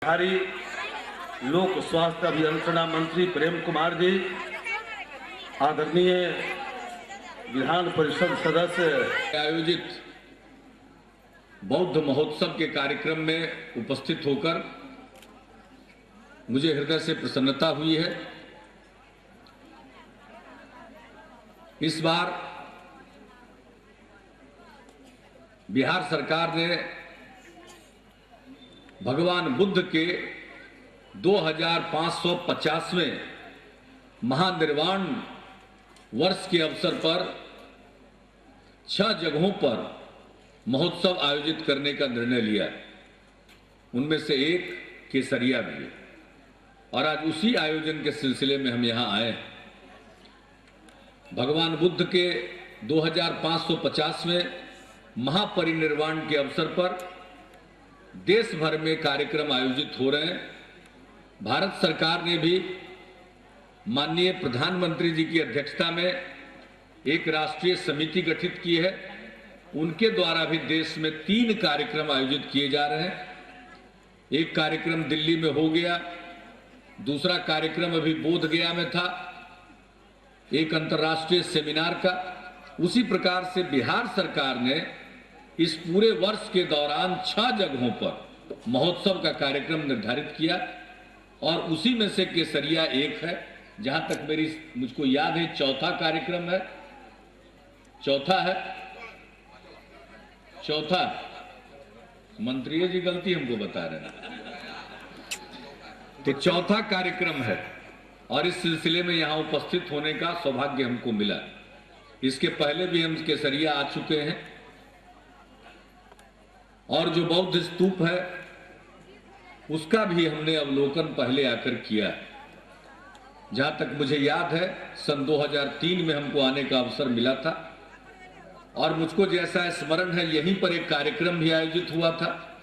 बिहारी लोक स्वास्थ्य अभियंत्रणा मंत्री प्रेम कुमार जी, आदरणीय विधान परिषद सदस्य आयोजित बौद्ध महोत्सव के कार्यक्रम में उपस्थित होकर मुझे हृदय से प्रसन्नता हुई है। इस बार बिहार सरकार ने भगवान बुद्ध के 2550वें महानिर्वाण वर्ष के अवसर पर 6 जगहों पर महोत्सव आयोजित करने का निर्णय लिया। उनमें से एक केसरिया भी है और आज उसी आयोजन के सिलसिले में हम यहाँ आए। भगवान बुद्ध के 2550वें महापरिनिर्वाण के अवसर पर देश भर में कार्यक्रम आयोजित हो रहे हैं। भारत सरकार ने भी माननीय प्रधानमंत्री जी की अध्यक्षता में एक राष्ट्रीय समिति गठित की है। उनके द्वारा भी देश में 3 कार्यक्रम आयोजित किए जा रहे हैं। एक कार्यक्रम दिल्ली में हो गया, दूसरा कार्यक्रम अभी बोधगया में था, एक अंतर्राष्ट्रीय सेमिनार का। उसी प्रकार से बिहार सरकार ने इस पूरे वर्ष के दौरान 6 जगहों पर महोत्सव का कार्यक्रम निर्धारित किया और उसी में से केसरिया एक है। जहां तक मुझको याद है चौथा कार्यक्रम है, चौथा मंत्री जी गलती हमको बता रहे हैं, तो चौथा कार्यक्रम है और इस सिलसिले में यहां उपस्थित होने का सौभाग्य हमको मिला। इसके पहले भी हम केसरिया आ चुके हैं और जो बौद्ध स्तूप है उसका भी हमने अवलोकन पहले आकर किया। जहां तक मुझे याद है सन 2003 में हमको आने का अवसर मिला था और मुझको जैसा स्मरण है यहीं पर एक कार्यक्रम भी आयोजित हुआ था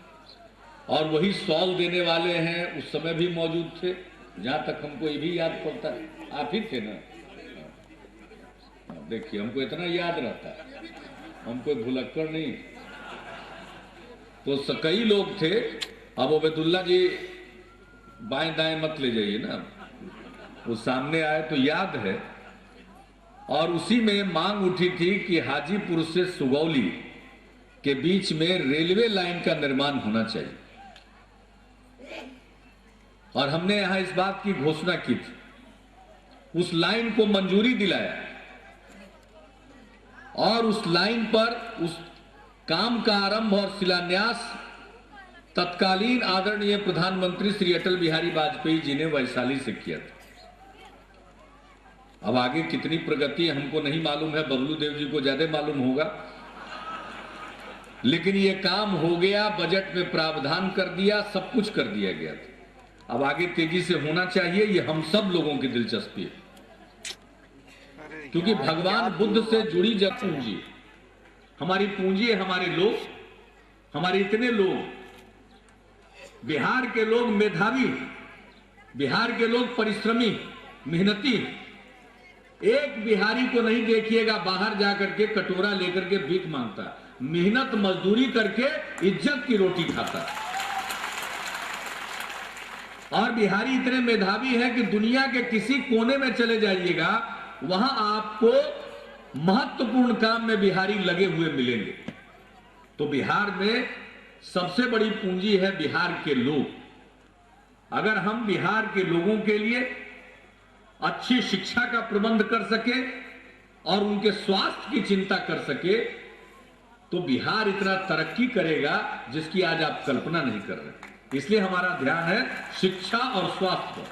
और वही सॉल देने वाले हैं उस समय भी मौजूद थे। जहां तक हमको ये भी याद पड़ता है, आप ही थे ना? देखिए हमको इतना याद रहता है, हम कोई भुलक्कड़ नहीं। तो कई लोग थे। अब ओबेदुल्ला जी बाएं दाएं मत ले जाइए ना, वो सामने आए तो याद है। और उसी में मांग उठी थी कि हाजीपुर से सुगौली के बीच में रेलवे लाइन का निर्माण होना चाहिए और हमने यहां इस बात की घोषणा की थी। उस लाइन को मंजूरी दिलाया और उस लाइन पर उस काम का आरंभ और शिलान्यास तत्कालीन आदरणीय प्रधानमंत्री श्री अटल बिहारी वाजपेयी जी ने वैशाली से किया था। अब आगे कितनी प्रगति हमको नहीं मालूम है, बबलू देव जी को ज्यादा मालूम होगा, लेकिन ये काम हो गया, बजट में प्रावधान कर दिया, सब कुछ कर दिया गया था। अब आगे तेजी से होना चाहिए, ये हम सब लोगों की दिलचस्पी है, क्योंकि भगवान बुद्ध से जुड़ी जब पूंजी हमारी पूंजी है, हमारे लोग, हमारे इतने लोग, बिहार के लोग मेधावी, बिहार के लोग परिश्रमी, मेहनती। एक बिहारी को नहीं देखिएगा बाहर जाकर के कटोरा लेकर के भीख मांगता, मेहनत मजदूरी करके इज्जत की रोटी खाता। और बिहारी इतने मेधावी हैं कि दुनिया के किसी कोने में चले जाइएगा वहां आपको महत्वपूर्ण काम में बिहारी लगे हुए मिलेंगे। तो बिहार में सबसे बड़ी पूंजी है बिहार के लोग। अगर हम बिहार के लोगों के लिए अच्छी शिक्षा का प्रबंध कर सके और उनके स्वास्थ्य की चिंता कर सके तो बिहार इतना तरक्की करेगा जिसकी आज आप कल्पना नहीं कर रहे। इसलिए हमारा ध्यान है शिक्षा और स्वास्थ्य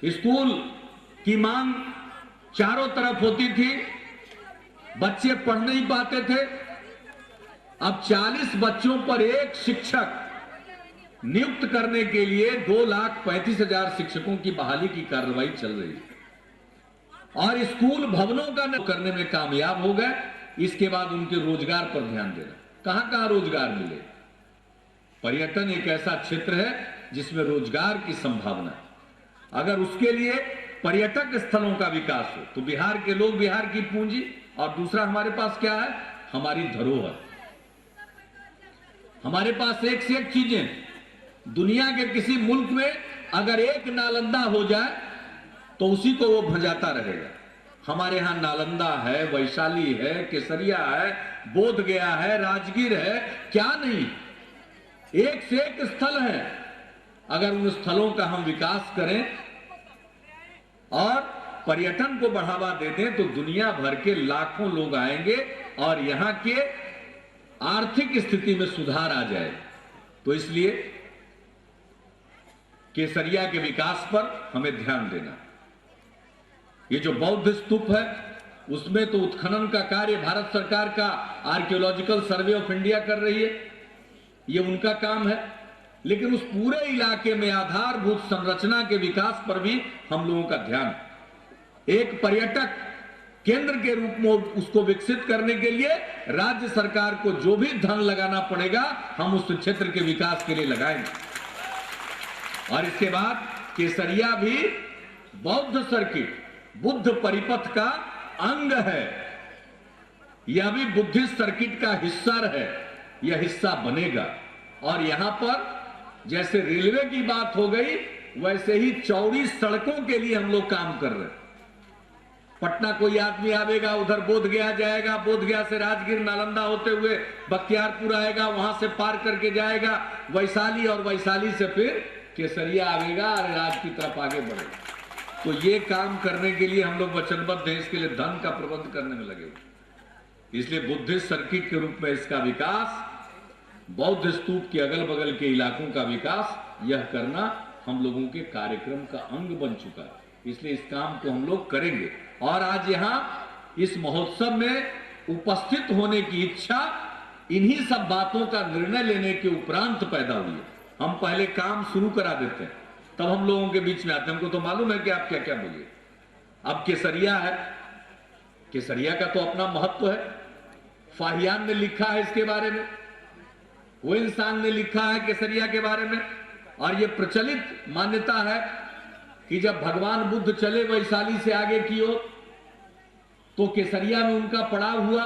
पर। स्कूल की मांग चारों तरफ होती थी, बच्चे पढ़ नहीं पाते थे। अब 40 बच्चों पर एक शिक्षक नियुक्त करने के लिए 2,35,000 शिक्षकों की बहाली की कार्रवाई चल रही है और स्कूल भवनों का करने में कामयाब हो गए। इसके बाद उनके रोजगार पर ध्यान देना, कहां कहां रोजगार मिले। पर्यटन एक ऐसा क्षेत्र है जिसमें रोजगार की संभावना है। अगर उसके लिए पर्यटक स्थलों का विकास हो तो बिहार के लोग, बिहार की पूंजी, और दूसरा हमारे पास क्या है, हमारी धरोहर। हमारे पास एक से एक चीजें, दुनिया के किसी मुल्क में अगर एक नालंदा हो जाए तो उसी को वो भजाता रहेगा। हमारे यहाँ नालंदा है, वैशाली है, केसरिया है, बोध गया है, राजगीर है, क्या नहीं, एक से एक स्थल है। अगर उन स्थलों का हम विकास करें और पर्यटन को बढ़ावा दे दें तो दुनिया भर के लाखों लोग आएंगे और यहाँ के आर्थिक स्थिति में सुधार आ जाए। तो इसलिए केसरिया के विकास पर हमें ध्यान देना। ये जो बौद्ध स्तूप है उसमें तो उत्खनन का कार्य भारत सरकार का आर्कियोलॉजिकल सर्वे ऑफ इंडिया कर रही है, ये उनका काम है। लेकिन उस पूरे इलाके में आधारभूत संरचना के विकास पर भी हम लोगों का ध्यान, एक पर्यटक केंद्र के रूप में उसको विकसित करने के लिए राज्य सरकार को जो भी धन लगाना पड़ेगा हम उस क्षेत्र के विकास के लिए लगाएंगे। और इसके बाद केसरिया भी बौद्ध सर्किट, बुद्ध परिपथ का अंग है, यह भी बुद्धिस्ट सर्किट का हिस्सा है, यह हिस्सा बनेगा। और यहां पर जैसे रेलवे की बात हो गई वैसे ही चौड़ी सड़कों के लिए हम लोग काम कर रहे हैं। पटना कोई आदमी आवेगा, उधर बोध गया जाएगा, बोध गया से राजगीर नालंदा होते हुए बख्तियारपुर आएगा, वहां से पार करके जाएगा वैशाली, और वैशाली से फिर केसरिया आवेगा और राज्य की तरफ आगे बढ़ेगा। तो ये काम करने के लिए हम लोग वचनबद्ध हैं, इसके लिए धन का प्रबंध करने में लगे हुए। इसलिए बुद्धिस्ट सर्किट के रूप में इसका विकास, बौद्ध स्तूप के अगल बगल के इलाकों का विकास, यह करना हम लोगों के कार्यक्रम का अंग बन चुका है। इसलिए इस काम को हम लोग करेंगे। और आज यहाँ इस महोत्सव में उपस्थित होने की इच्छा इन्हीं सब बातों का निर्णय लेने के उपरांत पैदा हुई है। हम पहले काम शुरू करा देते हैं तब हम लोगों के बीच में आते हैं। हमको तो मालूम है कि आप क्या क्या बोलिए। अब केसरिया है, केसरिया का तो अपना महत्व है। फाहियान ने लिखा है इसके बारे में, वो इंसान ने लिखा है केसरिया के बारे में। और ये प्रचलित मान्यता है कि जब भगवान बुद्ध चले वैशाली से आगे की ओर तो केसरिया में उनका पड़ाव हुआ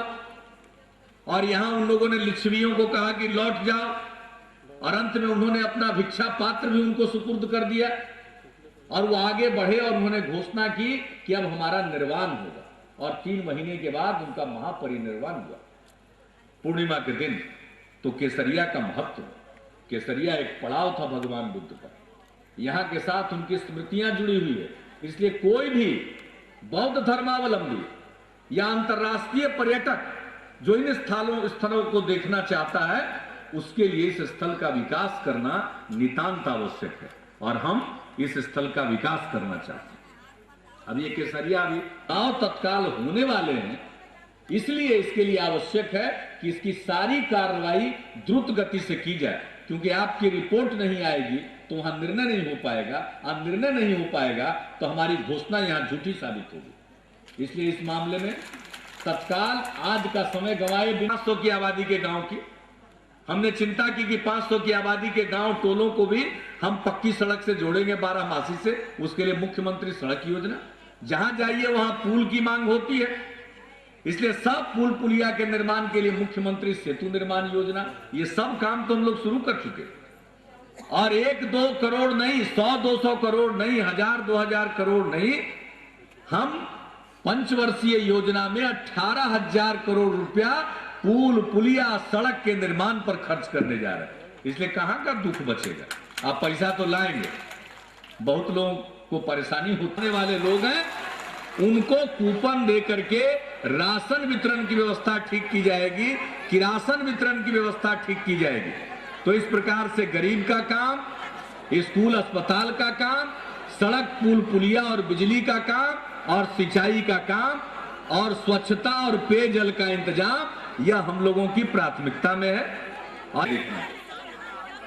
और यहां उन लोगों ने लिच्छवियों को कहा कि लौट जाओ, और अंत में उन्होंने अपना भिक्षा पात्र भी उनको सुपुर्द कर दिया और वो आगे बढ़े और उन्होंने घोषणा की कि अब हमारा निर्वाण होगा। और 3 महीने के बाद उनका महापरिनिर्वाण हुआ पूर्णिमा के दिन। तो केसरिया का महत्व, केसरिया एक पड़ाव था भगवान बुद्ध का, यहां के साथ उनकी स्मृतियां जुड़ी हुई है। इसलिए कोई भी बौद्ध धर्मावलंबी या अंतर्राष्ट्रीय पर्यटक जो इन स्थलों को देखना चाहता है उसके लिए इस स्थल का विकास करना नितांत आवश्यक है। और हम इस स्थल का विकास करना चाहते हैं। अब ये केसरिया भी चुनाव तत्काल होने वाले हैं, इसलिए इसके लिए आवश्यक है कि इसकी सारी कार्रवाई द्रुत गति से की जाए, क्योंकि आपकी रिपोर्ट नहीं आएगी तो वहां निर्णय नहीं हो पाएगा, और निर्णय नहीं हो पाएगा तो हमारी घोषणा यहां झूठी साबित होगी। इसलिए इस मामले में तत्काल आज का समय गंवाए बिना 500 की आबादी के गांव की हमने चिंता की कि 500 की आबादी के गांव टोलों को भी हम पक्की सड़क से जोड़ेंगे बारामासी से। उसके लिए मुख्यमंत्री सड़क योजना, जहां जाइए वहां पुल की मांग होती है, इसलिए सब पुल पुलिया के निर्माण के लिए मुख्यमंत्री सेतु निर्माण योजना, ये सब काम तो हम लोग शुरू कर चुके। और 1-2 करोड़ नहीं, 100-200 करोड़ नहीं, 1000-2000 करोड़ नहीं, हम पंचवर्षीय योजना में 18,000 करोड़ रुपया पुल पुलिया सड़क के निर्माण पर खर्च करने जा रहे हैं। इसलिए कहां का दुख बचेगा। आप पैसा तो लाएंगे, बहुत लोगों को परेशानी होने वाले लोग हैं, उनको कूपन दे करके राशन वितरण की व्यवस्था ठीक की जाएगी, किरासन वितरण की व्यवस्था ठीक की जाएगी। तो इस प्रकार से गरीब का काम, स्कूल अस्पताल का काम, सड़क पुल पुलिया और बिजली का काम, और सिंचाई का काम, और स्वच्छता और पेयजल का इंतजाम, यह हम लोगों की प्राथमिकता में है। और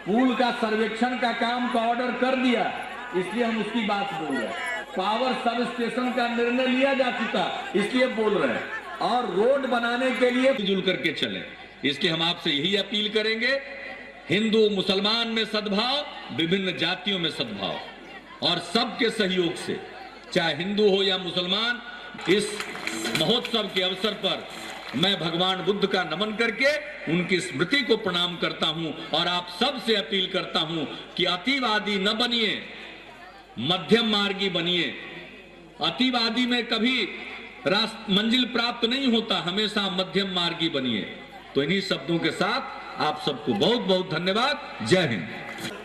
पुल का सर्वेक्षण का काम का ऑर्डर कर दिया, इसलिए हम उसकी बात बोल रहे हैं। पावर सब स्टेशन का निर्णय लिया जा चुका, इसलिए बोल रहे हैं। और रोड बनाने के लिए मिलजुल करके चले, इसलिए हम आपसे यही अपील करेंगे, हिंदू मुसलमान में सद्भाव, विभिन्न जातियों में सद्भाव, और सबके सहयोग से, चाहे हिंदू हो या मुसलमान, इस महोत्सव के अवसर पर मैं भगवान बुद्ध का नमन करके उनकी स्मृति को प्रणाम करता हूं और आप सबसे अपील करता हूं कि अतिवादी न बनिए, मध्यम मार्गी बनिए। अतिवादी में कभी मंजिल प्राप्त नहीं होता, हमेशा मध्यम मार्गी बनिए। तो इन्हीं शब्दों के साथ आप सबको बहुत बहुत धन्यवाद। जय हिंद।